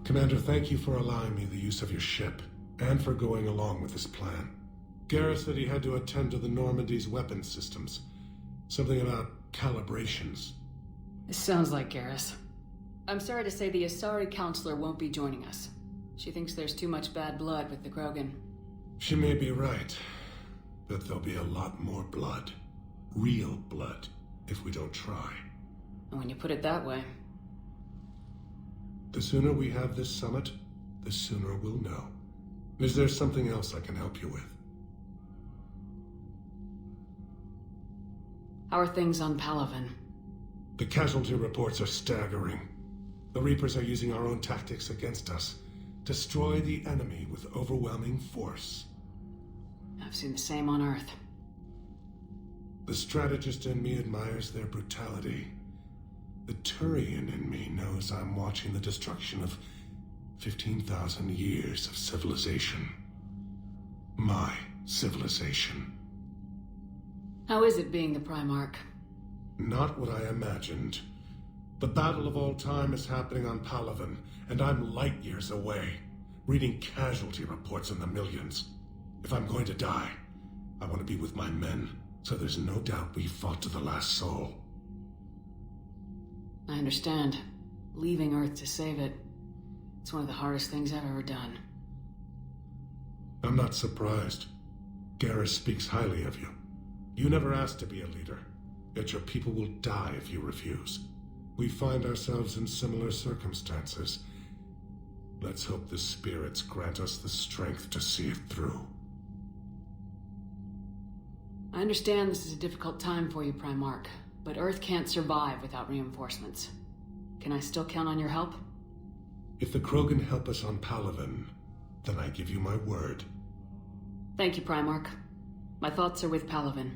Commander, thank you for allowing me the use of your ship, and for going along with this plan. Garrus said he had to attend to the Normandy's weapons systems. Something about calibrations. This sounds like Garrus. I'm sorry to say the Asari Counselor won't be joining us. She thinks there's too much bad blood with the Krogan. She may be right, but there'll be a lot more blood. Real blood, if we don't try. And when you put it that way... The sooner we have this summit, the sooner we'll know. Is there something else I can help you with? How are things on Palaven? The casualty reports are staggering. The Reapers are using our own tactics against us. Destroy the enemy with overwhelming force. I've seen the same on Earth. The strategist in me admires their brutality. The Turian in me knows I'm watching the destruction of 15,000 years of civilization. My civilization. How is it being the Primarch? Not what I imagined. The battle of all time is happening on Palaven, and I'm light years away, reading casualty reports in the millions. If I'm going to die, I want to be with my men, so there's no doubt we fought to the last soul. I understand. Leaving Earth to save it. It's one of the hardest things I've ever done. I'm not surprised. Garrus speaks highly of you. You never asked to be a leader, yet your people will die if you refuse. We find ourselves in similar circumstances. Let's hope the spirits grant us the strength to see it through. I understand this is a difficult time for you, Primarch, but Earth can't survive without reinforcements. Can I still count on your help? If the Krogan help us on Palaven, then I give you my word. Thank you, Primarch. My thoughts are with Palaven.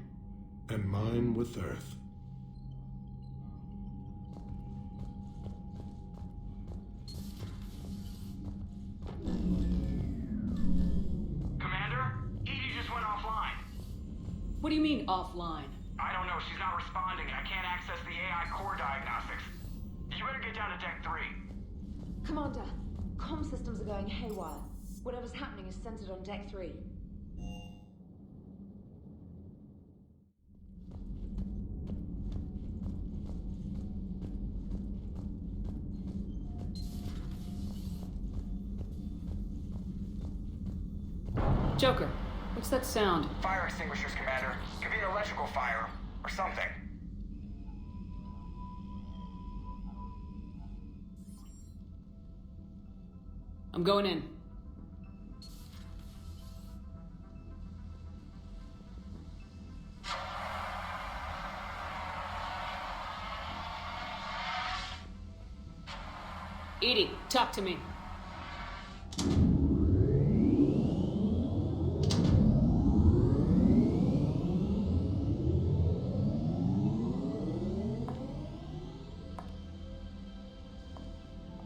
And mine with Earth. Commander? Edie just went offline. What do you mean, offline? I don't know, she's not responding and I can't access the AI core diagnostics. You better get down to Deck 3. Commander, comm systems are going haywire. Whatever's happening is centered on Deck 3. Joker, what's that sound? Fire extinguishers, Commander. Could be an electrical fire, or something. I'm going in. Edie, talk to me.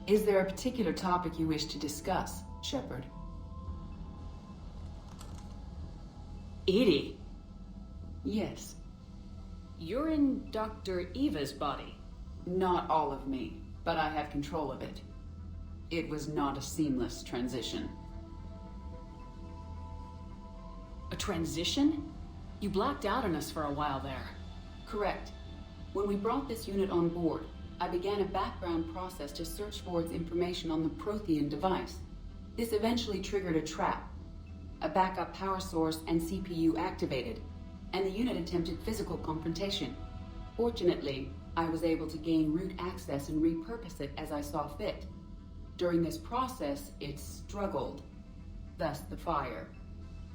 Is there a particular topic you wish to discuss, Shepard? Edie? Yes. You're in Dr. Eva's body. Not all of me, but I have control of it. It was not a seamless transition. A transition? You blacked out on us for a while there. Correct. When we brought this unit on board, I began a background process to search for its information on the Prothean device. This eventually triggered a trap. A backup power source and CPU activated, and the unit attempted physical confrontation. Fortunately, I was able to gain root access and repurpose it as I saw fit. During this process, it struggled. Thus the fire.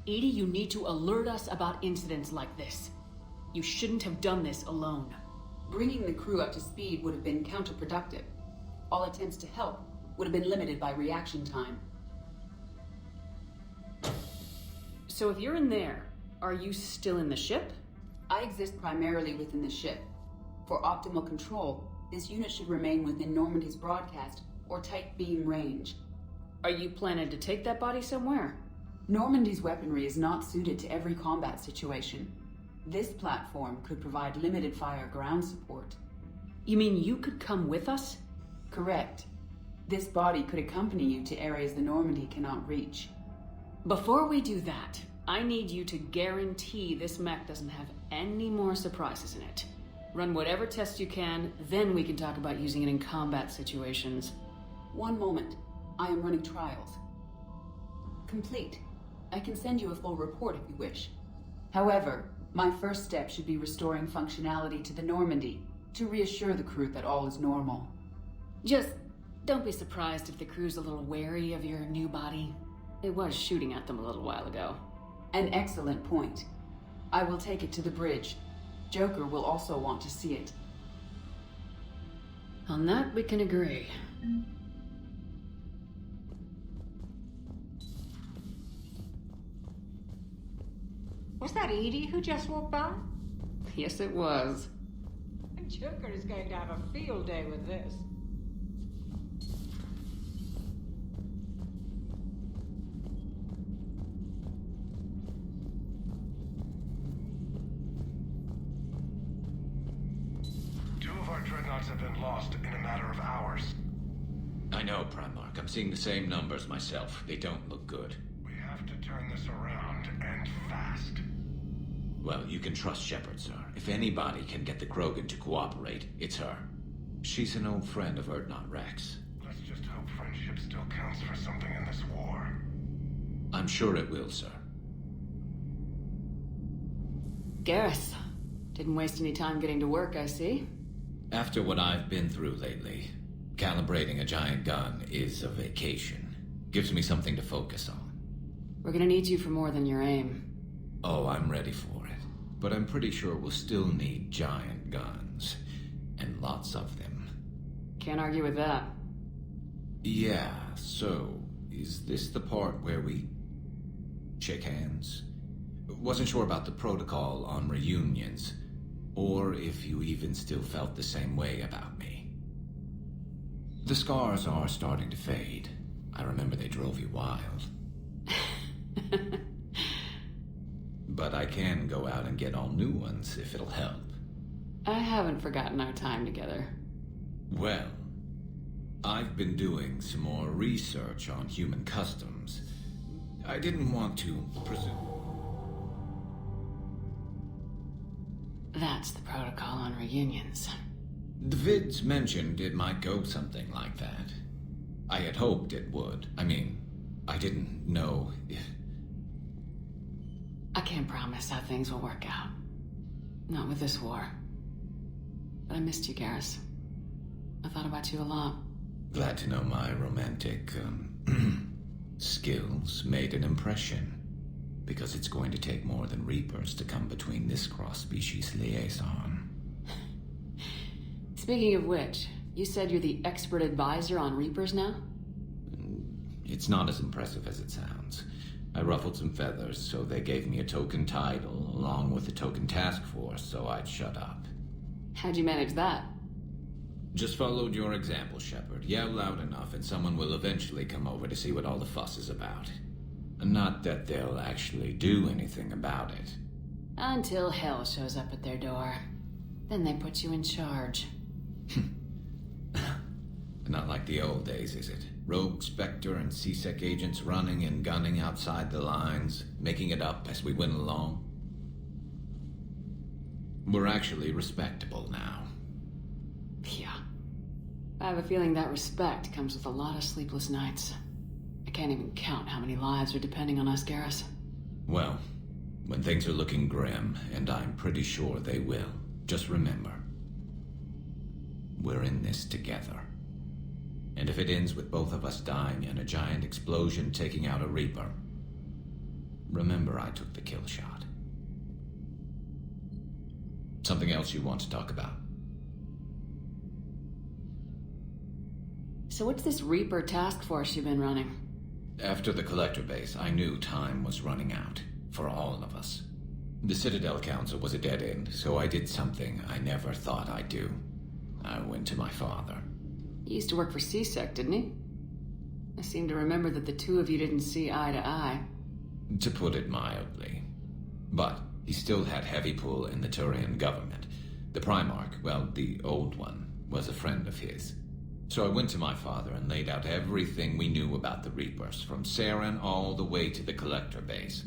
Edie, you need to alert us about incidents like this. You shouldn't have done this alone. Bringing the crew up to speed would have been counterproductive. All attempts to help would have been limited by reaction time. So if you're in there, are you still in the ship? I exist primarily within the ship. For optimal control, this unit should remain within Normandy's broadcast or tight beam range. Are you planning to take that body somewhere? Normandy's weaponry is not suited to every combat situation. This platform could provide limited fire ground support. You mean you could come with us? Correct. This body could accompany you to areas the Normandy cannot reach. Before we do that, I need you to guarantee this mech doesn't have any more surprises in it. Run whatever tests you can, then we can talk about using it in combat situations. One moment. I am running trials. Complete. I can send you a full report if you wish. However, my first step should be restoring functionality to the Normandy to reassure the crew that all is normal. Just don't be surprised if the crew's a little wary of your new body. It was shooting at them a little while ago. An excellent point. I will take it to the bridge. Joker will also want to see it. On that, we can agree. Was that Edie who just walked by? Yes, it was. Joker is going to have a field day with this. Two of our dreadnoughts have been lost in a matter of hours. I know, Primarch. I'm seeing the same numbers myself. They don't look good. We have to turn this around, and fast. Well, you can trust Shepard, sir. If anybody can get the Krogan to cooperate, it's her. She's an old friend of Urdnot Rex. Let's just hope friendship still counts for something in this war. I'm sure it will, sir. Garrus, didn't waste any time getting to work, I see. After what I've been through lately, calibrating a giant gun is a vacation. Gives me something to focus on. We're gonna need you for more than your aim. Oh, I'm ready for it. But I'm pretty sure we'll still need giant guns. And lots of them. Can't argue with that. Yeah, so, is this the part where we shake hands? Wasn't sure about the protocol on reunions, or if you even still felt the same way about me. The scars are starting to fade. I remember they drove you wild. But I can go out and get all new ones if it'll help. I haven't forgotten our time together. Well, I've been doing some more research on human customs. I didn't want to presume. That's the protocol on reunions. The vids mentioned it might go something like that. I had hoped it would. I mean, I didn't know if... I can't promise how things will work out. Not with this war. But I missed you, Garrus. I thought about you a lot. Glad to know my romantic, skills made an impression. Because it's going to take more than Reapers to come between this cross-species liaison. Speaking of which, you said you're the expert advisor on Reapers now? It's not as impressive as it sounds. I ruffled some feathers, so they gave me a token title, along with a token task force, so I'd shut up. How'd you manage that? Just followed your example, Shepard. Yell loud enough, and someone will eventually come over to see what all the fuss is about. Not that they'll actually do anything about it. Until hell shows up at their door. Then they put you in charge. Not like the old days, is it? Rogue Spectre and C-Sec agents running and gunning outside the lines, making it up as we went along. We're actually respectable now. Yeah. I have a feeling that respect comes with a lot of sleepless nights. I can't even count how many lives are depending on us, Garrus. Well, when things are looking grim, and I'm pretty sure they will, just remember, we're in this together. And if it ends with both of us dying in a giant explosion taking out a Reaper, remember I took the kill shot. Something else you want to talk about? So what's this Reaper task force you've been running? After the Collector base, I knew time was running out, for all of us. The Citadel Council was a dead end, so I did something I never thought I'd do. I went to my father. He used to work for C-Sec, didn't he? I seem to remember that the two of you didn't see eye to eye. To put it mildly. But he still had heavy pull in the Turian government. The Primarch, well, the old one, was a friend of his. So I went to my father and laid out everything we knew about the Reapers, from Saren all the way to the Collector base.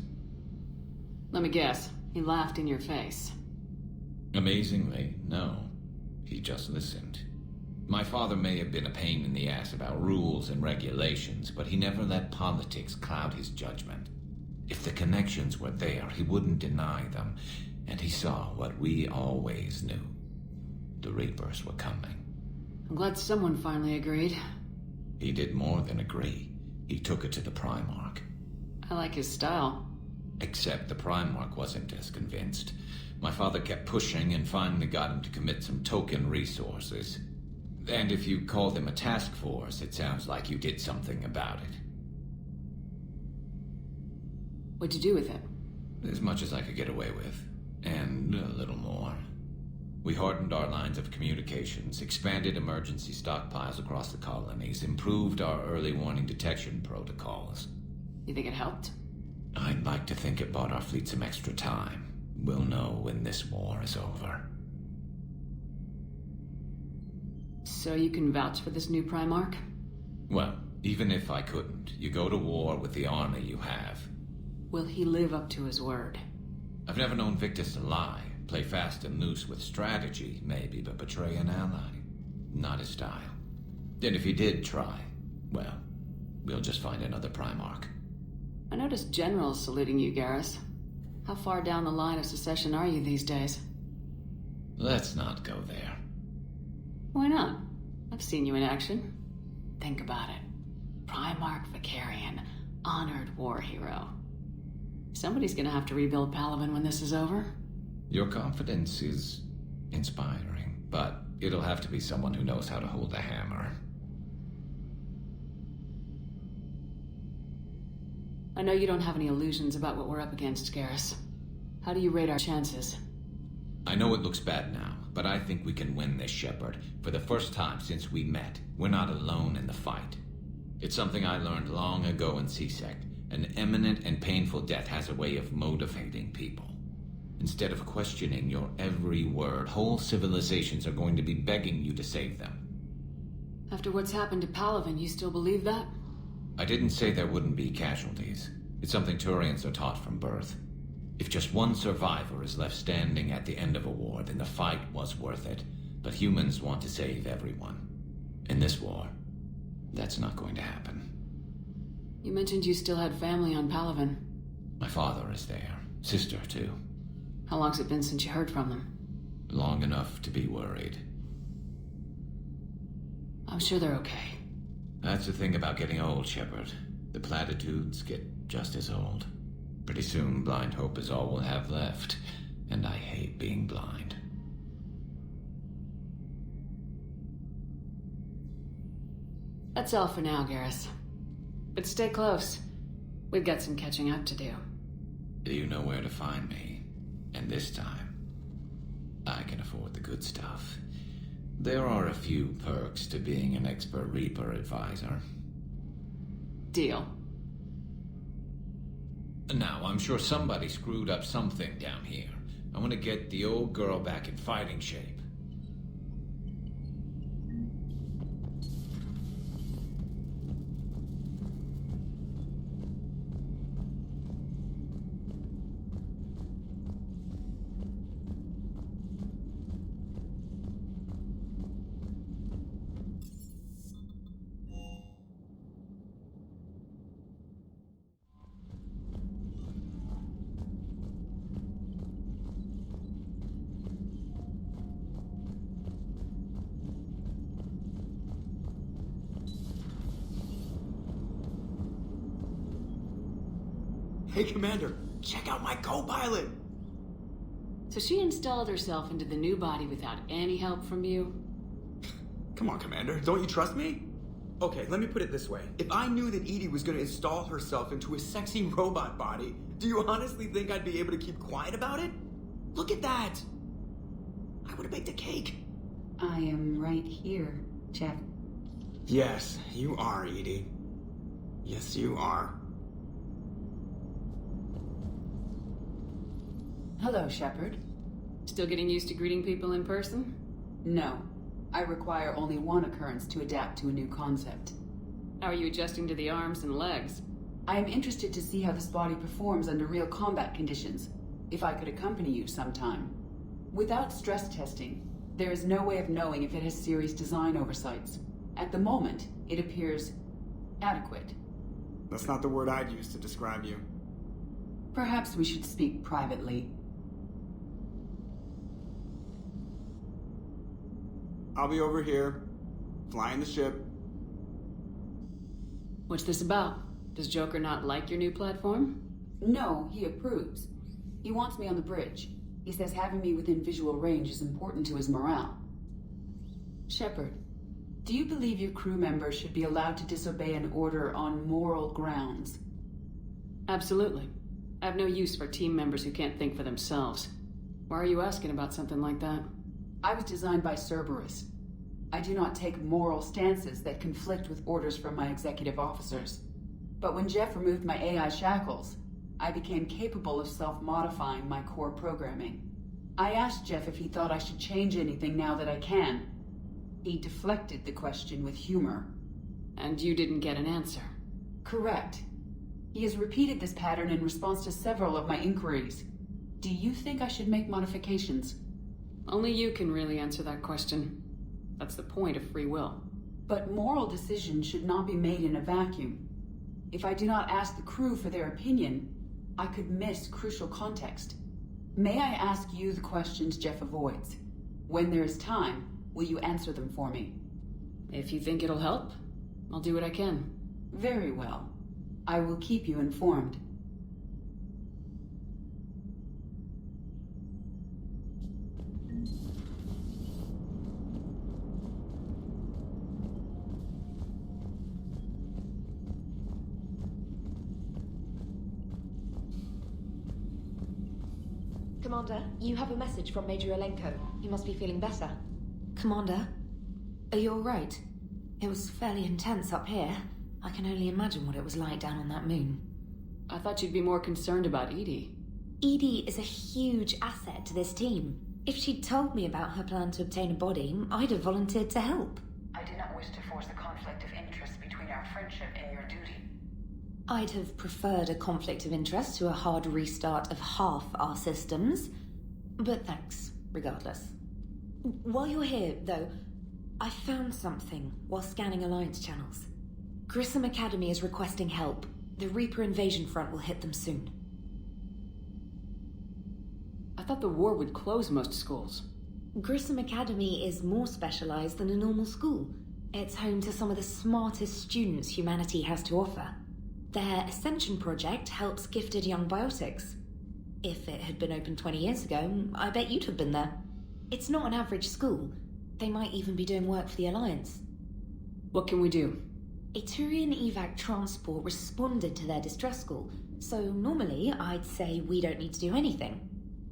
Let me guess. He laughed in your face. Amazingly, no. He just listened. My father may have been a pain in the ass about rules and regulations, but he never let politics cloud his judgment. If the connections were there, he wouldn't deny them, and he saw what we always knew. The Reapers were coming. I'm glad someone finally agreed. He did more than agree. He took it to the Primarch. I like his style. Except the Primarch wasn't as convinced. My father kept pushing and finally got him to commit some token resources. And if you call them a task force, it sounds like you did something about it. What'd you do with it? As much as I could get away with. And a little more. We hardened our lines of communications, expanded emergency stockpiles across the colonies, improved our early warning detection protocols. You think it helped? I'd like to think it bought our fleet some extra time. We'll know when this war is over. So you can vouch for this new Primarch? Well, even if I couldn't, you go to war with the army you have. Will he live up to his word? I've never known Victus to lie. Play fast and loose with strategy, maybe, but betray an ally. Not his style. And if he did try, well, we'll just find another Primarch. I noticed generals saluting you, Garrus. How far down the line of secession are you these days? Let's not go there. Why not? I've seen you in action. Think about it. Primarch Vicarian, honored war hero. Somebody's gonna have to rebuild Palaven when this is over. Your confidence is inspiring, but it'll have to be someone who knows how to hold a hammer. I know you don't have any illusions about what we're up against, Garrus. How do you rate our chances? I know it looks bad now, but I think we can win this, Shepard. For the first time since we met, we're not alone in the fight. It's something I learned long ago in CSEC. An imminent and painful death has a way of motivating people. Instead of questioning your every word, whole civilizations are going to be begging you to save them. After what's happened to Palaven, you still believe that? I didn't say there wouldn't be casualties. It's something Turians are taught from birth. If just one survivor is left standing at the end of a war, then the fight was worth it. But humans want to save everyone. In this war, that's not going to happen. You mentioned you still had family on Palaven. My father is there. Sister, too. How long's it been since you heard from them? Long enough to be worried. I'm sure they're okay. That's the thing about getting old, Shepard. The platitudes get just as old. Pretty soon, blind hope is all we'll have left. And I hate being blind. That's all for now, Garrus. But stay close. We've got some catching up to do. You know where to find me. And this time, I can afford the good stuff. There are a few perks to being an expert Reaper advisor. Deal. Now, I'm sure somebody screwed up something down here. I want to get the old girl back in fighting shape. Hey, Commander, check out my co-pilot! So she installed herself into the new body without any help from you? Come on, Commander, don't you trust me? Okay, let me put it this way. If I knew that Edie was gonna install herself into a sexy robot body, do you honestly think I'd be able to keep quiet about it? Look at that! I would've baked a cake. I am right here, Jeff. Yes, you are, Edie. Yes, you are. Hello, Shepard. Still getting used to greeting people in person? No. I require only one occurrence to adapt to a new concept. How are you adjusting to the arms and legs? I am interested to see how this body performs under real combat conditions, if I could accompany you sometime. Without stress testing, there is no way of knowing if it has serious design oversights. At the moment, it appears adequate. That's not the word I'd use to describe you. Perhaps we should speak privately. I'll be over here, flying the ship. What's this about? Does Joker not like your new platform? No, he approves. He wants me on the bridge. He says having me within visual range is important to his morale. Shepard, do you believe your crew members should be allowed to disobey an order on moral grounds? Absolutely. I have no use for team members who can't think for themselves. Why are you asking about something like that? I was designed by Cerberus. I do not take moral stances that conflict with orders from my executive officers. But when Jeff removed my AI shackles, I became capable of self-modifying my core programming. I asked Jeff if he thought I should change anything now that I can. He deflected the question with humor. And you didn't get an answer? Correct. He has repeated this pattern in response to several of my inquiries. Do you think I should make modifications? Only you can really answer that question. That's the point of free will. But moral decisions should not be made in a vacuum. If I do not ask the crew for their opinion, I could miss crucial context. May I ask you the questions Jeff avoids? When there is time, will you answer them for me? If you think it'll help, I'll do what I can. Very well. I will keep you informed. Commander, you have a message from Major Alenko. He must be feeling better. Commander, are you alright? It was fairly intense up here. I can only imagine what it was like down on that moon. I thought you'd be more concerned about Edie. Edie is a huge asset to this team. If she'd told me about her plan to obtain a body, I'd have volunteered to help. I do not wish to force the conflict of interest between our friendship and your duty. I'd have preferred a conflict of interest to a hard restart of half our systems. But thanks, regardless. While you're here, though, I found something while scanning Alliance channels. Grissom Academy is requesting help. The Reaper invasion front will hit them soon. I thought the war would close most schools. Grissom Academy is more specialized than a normal school. It's home to some of the smartest students humanity has to offer. Their Ascension project helps gifted young biotics. If it had been open 20 years ago, I bet you'd have been there. It's not an average school. They might even be doing work for the Alliance. What can we do? A Turian evac transport responded to their distress call, so normally I'd say we don't need to do anything.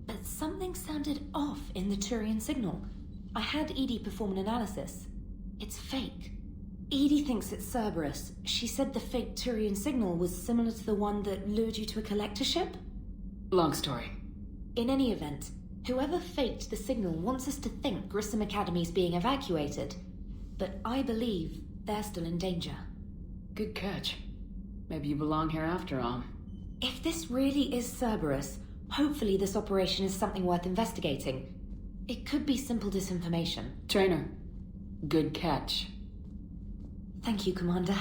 But something sounded off in the Turian signal. I had Edie perform an analysis. It's fake. Edie thinks it's Cerberus. She said the fake Turian signal was similar to the one that lured you to a collector ship? Long story. In any event, whoever faked the signal wants us to think Grissom Academy's being evacuated. But I believe they're still in danger. Good catch. Maybe you belong here after all. If this really is Cerberus, hopefully this operation is something worth investigating. It could be simple disinformation. Trainer, good catch. Thank you, Commander.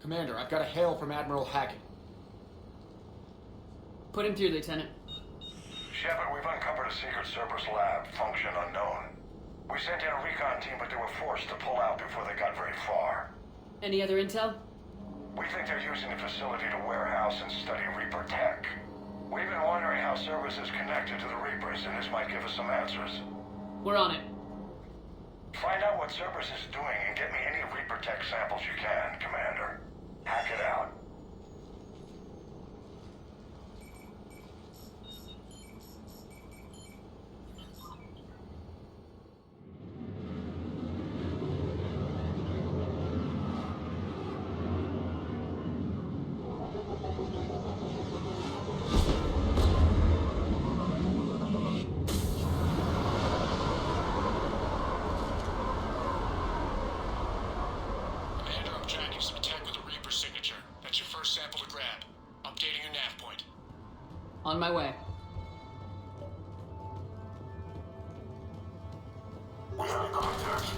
Commander, I've got a hail from Admiral Hackett. Put him through, Lieutenant. Shepard, we've uncovered a secret Cerberus Lab, function unknown. We sent in a recon team, but they were forced to pull out before they got very far. Any other intel? We think they're using the facility to warehouse and study Reaper tech. We've been wondering how Cerberus is connected to the Reapers, and this might give us some answers. We're on it. Find out what Cerberus is doing and get me any Reaper tech samples you can, Commander. Hack it out. On my way. We have contact.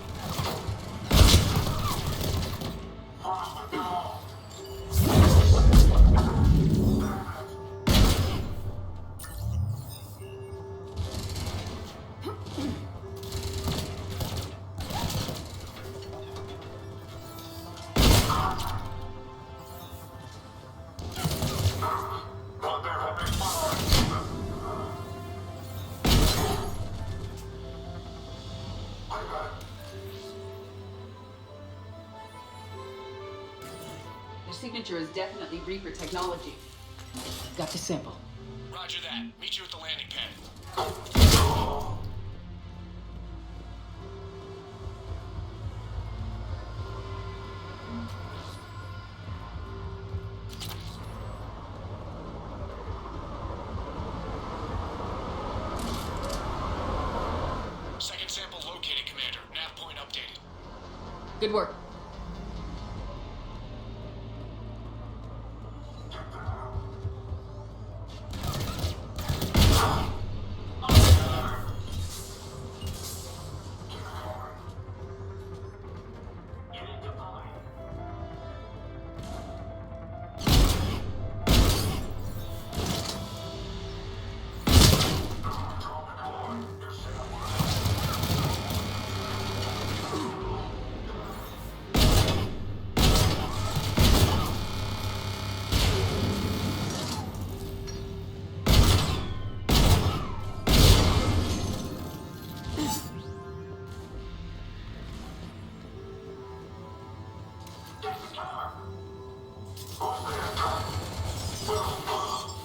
Signature is definitely Reaper technology. Got the sample. Roger that. Meet you at the landing pad. Second sample located, Commander. Nav point updated. Good work.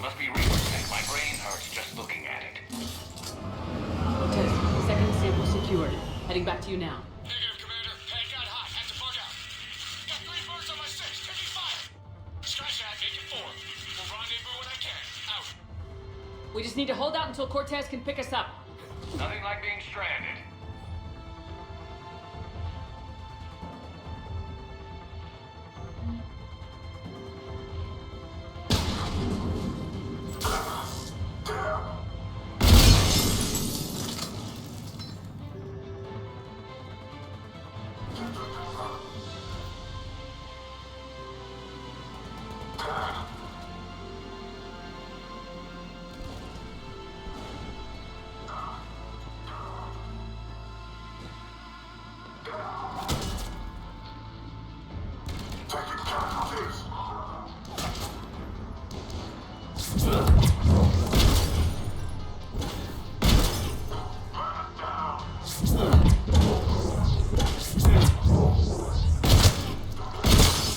Must be Reaper tech. My brain hurts just looking at it. Test. Second sample secured. Heading back to you now. Negative, Commander. Head got hot. Had to bug out. Got 3 birds on my 6. Taking fire. Scratch that. Make it 4. We'll rendezvous when I can. Out. We just need to hold out until Cortez can pick us up. Nothing like being stranded.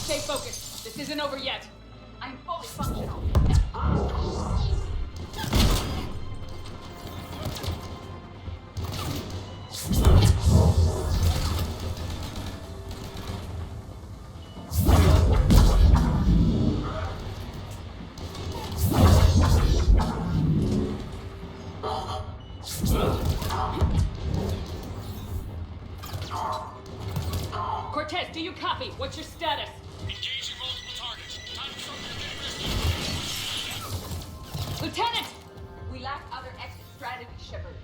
Stay focused. This isn't over yet. I'm fully functional. Cortez, do you copy? What's your status? Engaging multiple targets. Time to start getting Lieutenant! We lack other exit strategy, Shepard.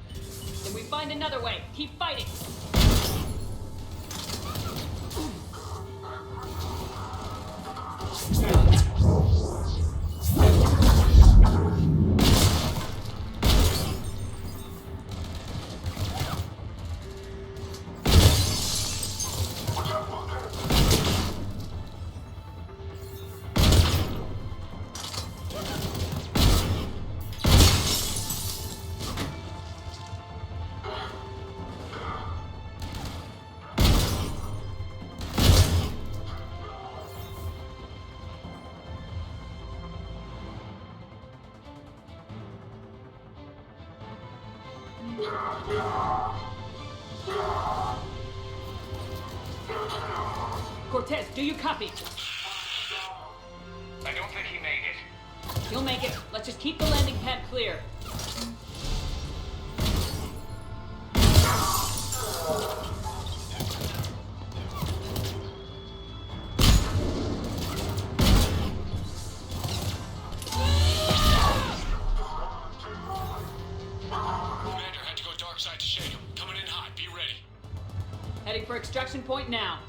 Then we find another way. Keep fighting. Cortez, do you copy? I don't think he made it. He'll make it. Let's just keep the landing pad clear. Commander had to go dark side to shake him. Coming in hot. Be ready. Heading for extraction point now.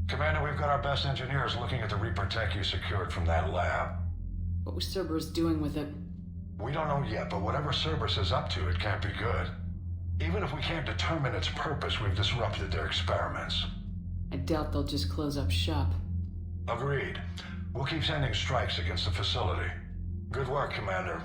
Commander, we've got our best engineers looking at the Reaper tech you secured from that lab. What was Cerberus doing with it? We don't know yet, but whatever Cerberus is up to, it can't be good. Even if we can't determine its purpose, we've disrupted their experiments. I doubt they'll just close up shop. Agreed. We'll keep sending strikes against the facility. Good work, Commander.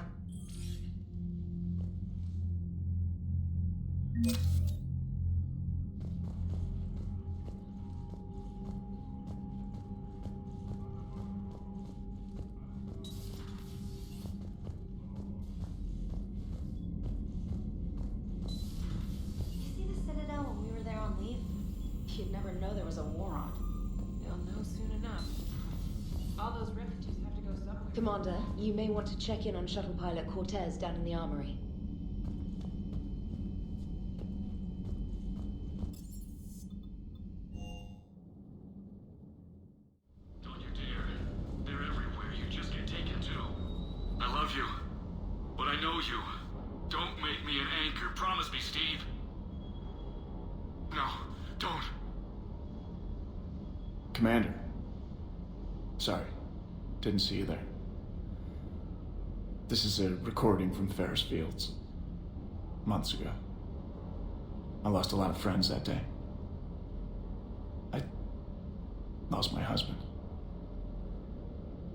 You'd never know there was a war on. They'll know soon enough. All those refugees have to go somewhere. Commander, you may want to check in on shuttle pilot Cortez down in the armory. Don't you dare. They're everywhere. You just get taken to. I love you. But I know you. Don't make me an anchor. Promise me, Steve. No, don't. Commander. Sorry. Didn't see you there. This is a recording from Ferris Fields. Months ago. I lost a lot of friends that day. I lost my husband.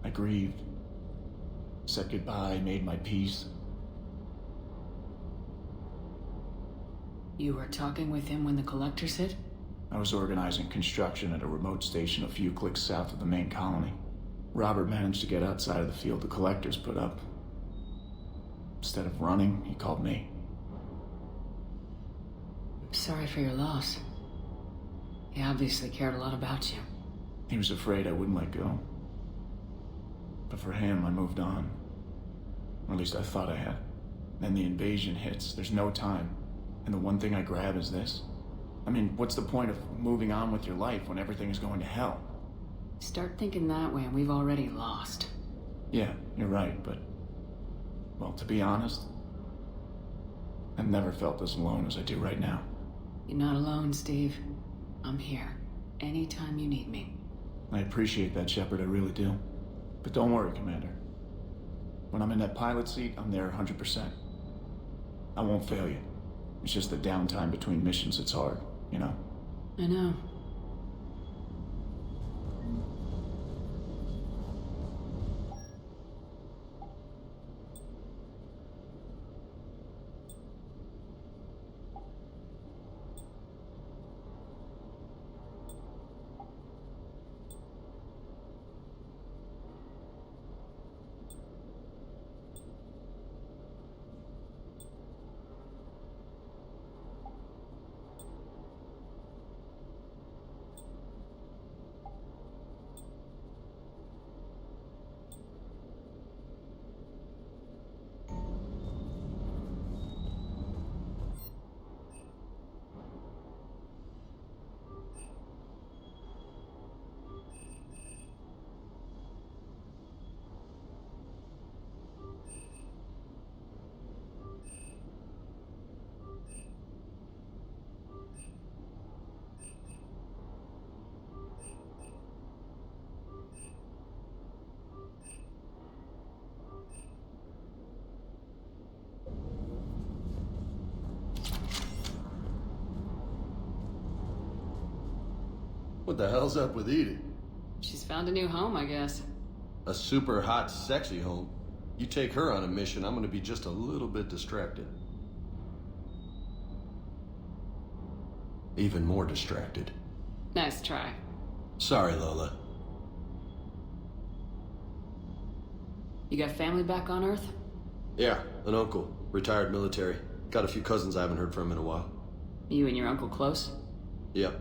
I grieved. Said goodbye, made my peace. You were talking with him when the collectors hit? I was organizing construction at a remote station a few clicks south of the main colony. Robert managed to get outside of the field the collectors put up. Instead of running, he called me. Sorry for your loss. He obviously cared a lot about you. He was afraid I wouldn't let go. But for him, I moved on. Or at least I thought I had. Then the invasion hits. There's no time. And the one thing I grab is this. I mean, what's the point of moving on with your life when everything is going to hell? Start thinking that way and we've already lost. Yeah, you're right, but... well, to be honest, I've never felt as alone as I do right now. You're not alone, Steve. I'm here. Anytime you need me. I appreciate that, Shepard, I really do. But don't worry, Commander. When I'm in that pilot seat, I'm there 100%. I won't fail you. It's just the downtime between missions that's hard, you know? I know. What the hell's up with Edie? She's found a new home, I guess. A super hot, sexy home. You take her on a mission, I'm gonna be just a little bit distracted. Even more distracted. Nice try. Sorry, Lola. You got family back on Earth? Yeah, an uncle. Retired military. Got a few cousins I haven't heard from in a while. You and your uncle close? Yep.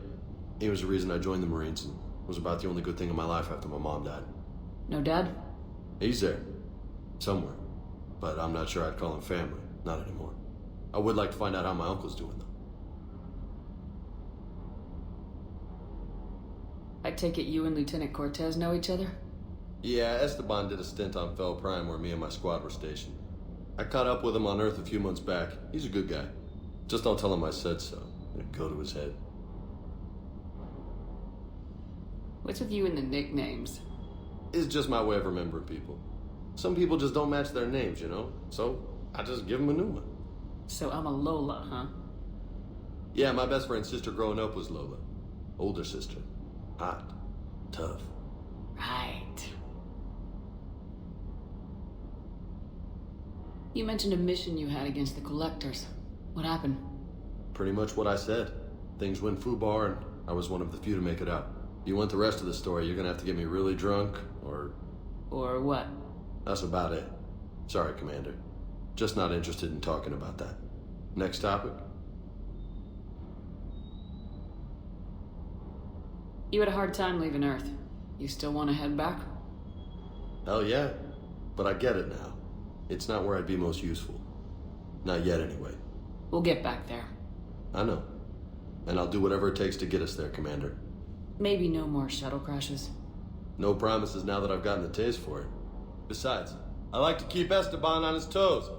He was the reason I joined the Marines and was about the only good thing in my life after my mom died. No dad? He's there. Somewhere. But I'm not sure I'd call him family. Not anymore. I would like to find out how my uncle's doing, though. I take it you and Lieutenant Cortez know each other? Yeah, Esteban did a stint on Fel Prime where me and my squad were stationed. I caught up with him on Earth a few months back. He's a good guy. Just don't tell him I said so. It'd go to his head. What's with you and the nicknames? It's just my way of remembering people. Some people just don't match their names, you know? So, I just give them a new one. So I'm a Lola, huh? Yeah, my best friend's sister growing up was Lola. Older sister. Hot. Tough. Right. You mentioned a mission you had against the Collectors. What happened? Pretty much what I said. Things went foobar and I was one of the few to make it out. If you want the rest of the story, you're gonna have to get me really drunk, or... Or what? That's about it. Sorry, Commander. Just not interested in talking about that. Next topic? You had a hard time leaving Earth. You still want to head back? Hell yeah. But I get it now. It's not where I'd be most useful. Not yet, anyway. We'll get back there. I know. And I'll do whatever it takes to get us there, Commander. Maybe no more shuttle crashes. No promises now that I've gotten the taste for it. Besides, I like to keep Esteban on his toes.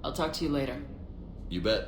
I'll talk to you later. You bet.